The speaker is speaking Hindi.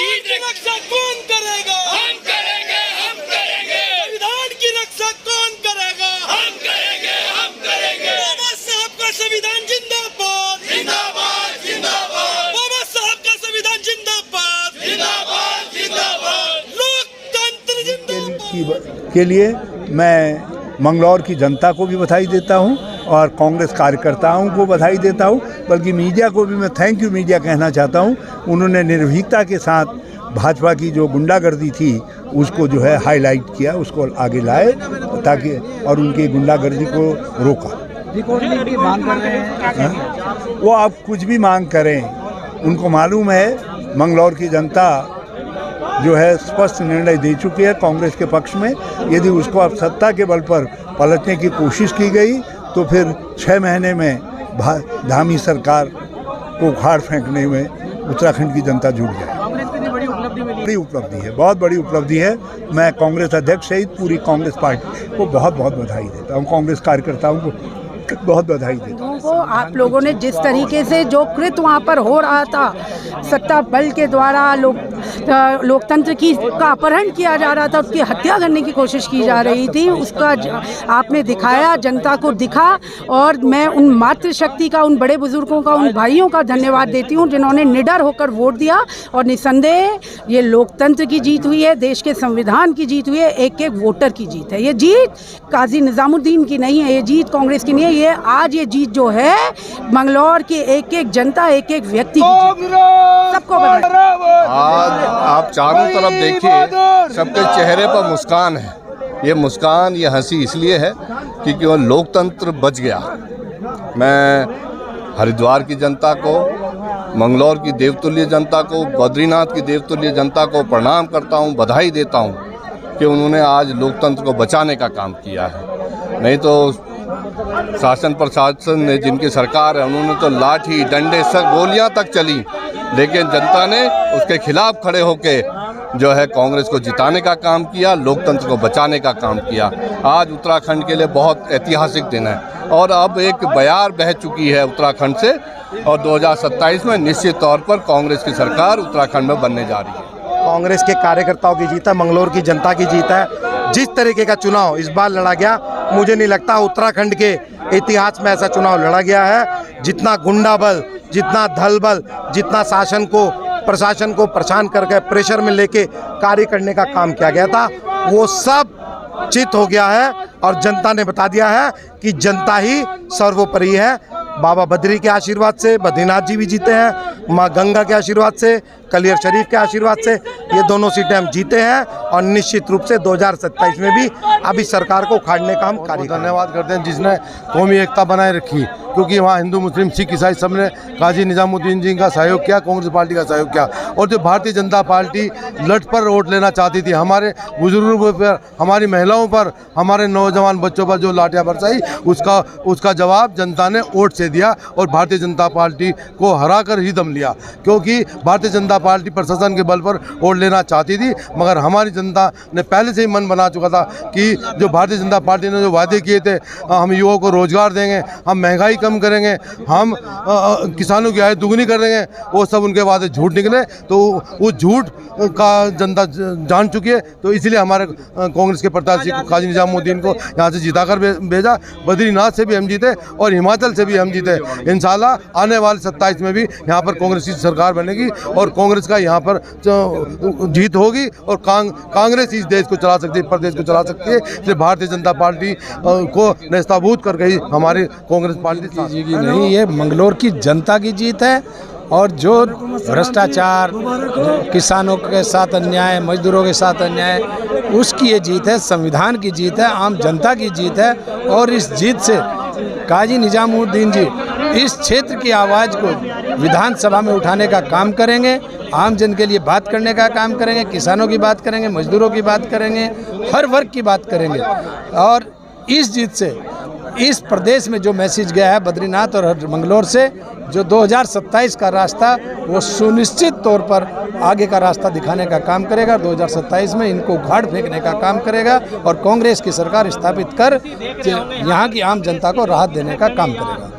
जीत की रक्षा कौन करेगा? हम करेंगे, हम करेंगे। संविधान की रक्षा कौन करेगा? हम करेंगे, हम करेंगे। बाबा साहब का संविधान जिंदाबाद, जिंदाबाद, जिंदाबाद। बाबा साहब का संविधान जिंदाबाद, जिंदाबाद, जिंदाबाद। लोकतंत्र जिंदाबाद। के लिए मैं मंगलौर की जनता को भी बधाई देता हूं और कांग्रेस कार्यकर्ताओं को बधाई देता हूं, बल्कि मीडिया को भी मैं थैंक यू मीडिया कहना चाहता हूं। उन्होंने निर्भीकता के साथ भाजपा की जो गुंडागर्दी थी उसको जो है हाईलाइट किया, उसको आगे लाए ताकि और उनकी गुंडागर्दी को रोका। की मांग कर रहे हैं, वो आप कुछ भी मांग करें, उनको मालूम है मंगलौर की जनता जो है स्पष्ट निर्णय दे चुकी है कांग्रेस के पक्ष में। यदि उसको अब सत्ता के बल पर पलटने की कोशिश की गई तो फिर 6 महीने में धामी सरकार को उखाड़ फेंकने में उत्तराखंड की जनता जुट जाए। बड़ी उपलब्धि है, बहुत बड़ी उपलब्धि है। मैं कांग्रेस अध्यक्ष सहित पूरी कांग्रेस पार्टी को बहुत बहुत बधाई देता हूँ, कांग्रेस कार्यकर्ताओं को बहुत बधाई देता हूँ। को आप लोगों ने जिस तरीके से जो कृत वहाँ पर हो रहा था, सत्ता बल के द्वारा लोकतंत्र की का अपहरण किया जा रहा था, उसकी हत्या करने की कोशिश की जा रही थी, उसका आपने दिखाया, जनता को दिखा। और मैं उन मातृशक्ति का, उन बड़े बुजुर्गों का, उन भाइयों का धन्यवाद देती हूँ जिन्होंने निडर होकर वोट दिया। और निसंदेह ये लोकतंत्र की जीत हुई है, देश के संविधान की जीत हुई है, एक एक वोटर की जीत है। ये जीत काजी निजामुद्दीन की नहीं है, ये जीत कांग्रेस की नहीं है। ये आज ये जीत जो है मंगलौर की एक एक जनता, एक एक व्यक्ति की सबको बधाई। आज आप चारों तरफ देखिए, सबके चेहरे पर मुस्कान है। ये मुस्कान, ये हंसी इसलिए है क्योंकि वो लोकतंत्र बच गया। मैं हरिद्वार की जनता को, मंगलौर की देवतुल्य जनता को, बद्रीनाथ की देवतुल्य जनता को प्रणाम करता हूँ, बधाई देता हूँ कि उन्होंने आज लोकतंत्र को बचाने का काम किया है। नहीं तो शासन प्रशासन ने, जिनकी सरकार है, उन्होंने तो लाठी डंडे सब गोलियां तक चली, लेकिन जनता ने उसके खिलाफ खड़े होके जो है कांग्रेस को जिताने का काम किया, लोकतंत्र को बचाने का काम किया। आज उत्तराखंड के लिए बहुत ऐतिहासिक दिन है और अब एक बयार बह चुकी है उत्तराखंड से और 2027 में निश्चित तौर पर कांग्रेस की सरकार उत्तराखंड में बनने जा रही है। कांग्रेस के कार्यकर्ताओं की जीत है, मंगलौर की जनता की जीत है। जिस तरीके का चुनाव इस बार लड़ा गया, मुझे नहीं लगता उत्तराखंड के इतिहास में ऐसा चुनाव लड़ा गया है। जितना गुंडा बल, जितना धल बल, जितना शासन को, प्रशासन को परेशान करके प्रेशर में लेके कार्य करने का काम किया गया था, वो सब चित हो गया है और जनता ने बता दिया है कि जनता ही सर्वोपरि है। बाबा बद्री के आशीर्वाद से बद्रीनाथ जी भी जीते हैं, माँ गंगा के आशीर्वाद से, कलियर शरीफ के आशीर्वाद से ये दोनों सीटें हम जीते हैं और निश्चित रूप से 2027 में भी अभी सरकार को उखाड़ने का हम कार्य धन्यवाद करते हैं जिसने कौमी एकता बनाए रखी, क्योंकि वहाँ हिंदू मुस्लिम सिख ईसाई सब ने काजी निजामुद्दीन जी का सहयोग किया, कांग्रेस पार्टी का सहयोग किया। और जो भारतीय जनता पार्टी लट पर वोट लेना चाहती थी, हमारे बुजुर्गों पर, हमारी महिलाओं पर, हमारे नौजवान बच्चों पर जो लाठियाँ बरसाई, उसका जवाब जनता ने वोट से दिया और भारतीय जनता पार्टी को हरा कर ही दम लिया। क्योंकि भारतीय जनता पार्टी प्रशासन के बल पर वोट लेना चाहती थी, मगर हमारी जनता ने पहले से ही मन बना चुका था कि जो भारतीय जनता पार्टी ने जो वादे किए थे, हम युवाओं को रोजगार देंगे, हम महंगाई कम करेंगे, हम किसानों की आय दुगनी कर देंगे, वो सब उनके वादे झूठ निकले। तो वो झूठ का जनता जान चुकी है। तो इसलिए हमारे कांग्रेस के प्रत्याशी काजी निजामुद्दीन को यहाँ से जिताकर भेजा। बद्रीनाथ से भी हम जीते और हिमाचल से भी हम जीते। इंशाल्लाह आने वाले 27 में भी यहाँ पर कांग्रेस की सरकार बनेगी और कांग्रेस का यहाँ पर जीत होगी और कांग्रेस इस देश को चला सकती है, प्रदेश को चला सकती है। इसलिए भारतीय जनता पार्टी को नेस्ताभूत कर गई हमारी कांग्रेस पार्टी जीगी नहीं, ये मंगलौर की जनता की जीत है। और जो भ्रष्टाचार, किसानों के साथ अन्याय, मजदूरों के साथ अन्याय, उसकी ये जीत है, संविधान की जीत है, आम जनता की जीत है। और इस जीत से काजी निजामुद्दीन जी इस क्षेत्र की आवाज़ को विधानसभा में उठाने का काम करेंगे, आम जन के लिए बात करने का काम करेंगे, किसानों की बात करेंगे, मजदूरों की बात करेंगे, हर वर्ग की बात करेंगे। और इस जीत से इस प्रदेश में जो मैसेज गया है बद्रीनाथ और मंगलौर से, जो 2027 का रास्ता, वो सुनिश्चित तौर पर आगे का रास्ता दिखाने का काम करेगा। 2027 में इनको उखाड़ फेंकने का काम करेगा और कांग्रेस की सरकार स्थापित कर यहाँ की आम जनता को राहत देने का काम करेगा।